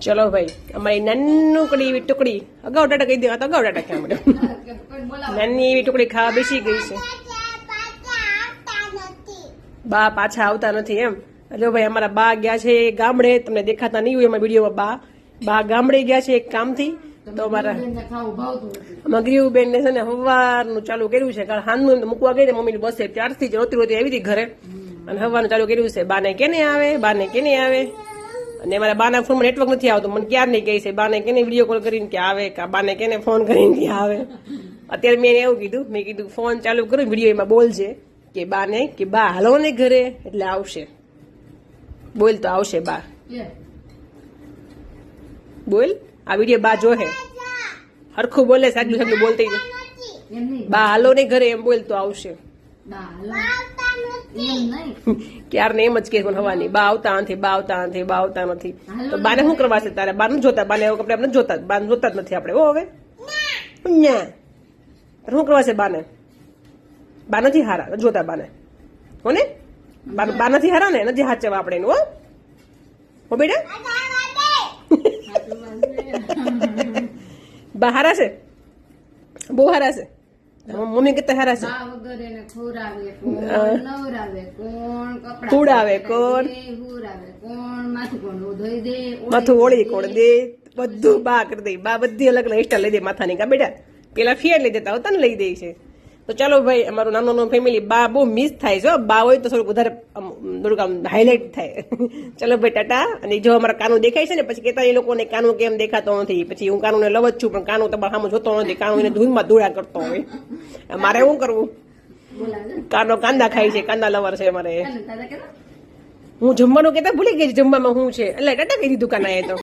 ચલો ભાઈ, અમારી નાનકડી એવી ટુકડી અગાઉ ટાટા કહી દેવા તો અગાઉ ટાટા ક્યાં મળે. નાની એવી ટુકડી ખાવા બેસી ગઈ છે. બા પાછા આવતા નથી એમ. જો ભાઈ અમારા બા ગયા છે ગામડે. તમને દેખાતા નહીં હોય એમાં વિડીયોમાં. બા ગામડે ગયા છે એક કામથી. તો અમારા મગરીબેન ને છે ને સવારનું ચાલુ કર્યું છે. કારણ હાનનું મૂકવા ગઈ ને મમ્મી બસે ત્યારથી જ રોતી રોતી આવી હતી ઘરે. અને સવારનું ચાલુ કર્યું છે. બાને કેને આવે, બાને કેને આવે. અને મારા બાના ફોનમાં નેટવર્ક નથી આવતું. મને ક્યાર નહીં કહે છે બાને કેને વિડીયો કોલ કરીને કે આવે, કે બાને કેને ફોન કરીને કે આવે. અત્યારે મેં એવું કીધું, મેં કીધું ફોન ચાલુ કરું વિડીયો એમાં બોલજે કે બાને કે બા હાલો ને ઘરે એટલે આવશે. બોલ તો આવશે બા. બોલ, આ વિડીયો બા જોહે. હરખું બોલે, સાચું સાચું બોલતી બા હાલો ને ઘરે એમ બોલ તો આવશે. ક્યાર ને એમ જ કે હવાની બા આવતા નથી, બા આવતા નથી, બા આવતા નથી. તો બાને શું કરવા છે તારે? બા નથી જોતા, બાને એવું કપડે આપણે જોતા, બા જોતા જ નથી આપણે. ઓ હવે શું કરવા છે બાને? બા નથી હારા, જોતા બાને હો ને? બા નથી હારા ને, નથી હાચવા આપણે એનું. હો બેટા, બા હારા છે, બહુ હારા છે. મમ્મી કેટલા હારા છે. ખવડાવે કોણ, માથું ઓળી કોણ દે, બધું બા કરી દે. બા બધી અલગ અલગ હેરસ્ટાઈલ લઈ દે માથાની. કા બેટા પેલા ફિયર લઈ દેતા હોતા ને, લઈ દે છે. તો ચાલો ભાઈ, અમારું નાનું ફેમિલી. બા બહુ મિસ થાય છે. બા હોય તો થોડુંક વધારે થોડુંક આમ હાઇલાઇટ થાય. ચલો ભાઈ ટાટા. અને જો અમારા કાનું દેખાય છે ને પછી કહેતા એ લોકોને કાનું કેમ દેખાતો નથી. પછી હું કાનુને લવ જ છું પણ કાનું તમારા સામે જોતો નથી. કાનું એને ધૂળમાં ધૂળા કરતો હોય. મારે શું કરવું? કાનો કાંદા ખાય છે, કાંદા લવર છે મારે. હું જમવાનું કેતા ભૂલી ગઈ જમવામાં શું છે એટલે ટાટા કહી દીધું કાના એ તો.